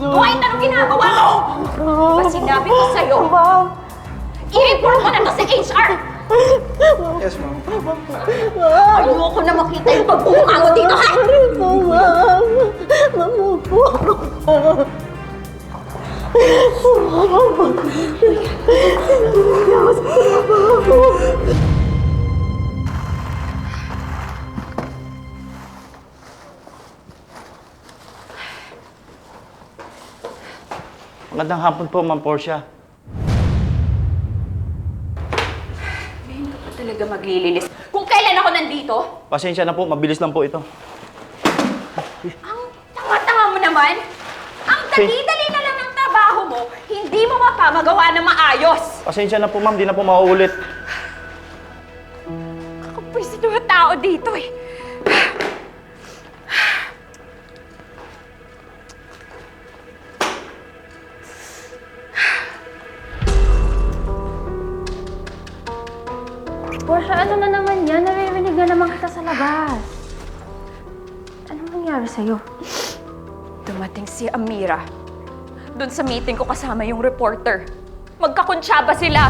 Dwight, anong ginagawa mo? Diba sinabi ko sa'yo? I-report mo na to sa HR! Yes, ma'am. Ayoko na makita yung pagbunga mo dito, ha? Magandang hapon po, Ma'am Portia. Ngayon ka pa talaga maglilinis. Kung kailan ako nandito, Pasensya na po, mabilis lang po ito. ang tanga-tanga mo naman. Ang dali-dali na lang ng trabaho mo, hindi mo mapamagawa na maayos. Pasensya na po, Ma'am, di na po mauulit. Kakapwisit yung tao dito eh. Portia, ano na naman yan? Naririnig na naman kita sa labas. Anong nangyari sa'yo? Dumating si Amira. Doon sa meeting ko kasama yung reporter. Magkakuntsaba sila.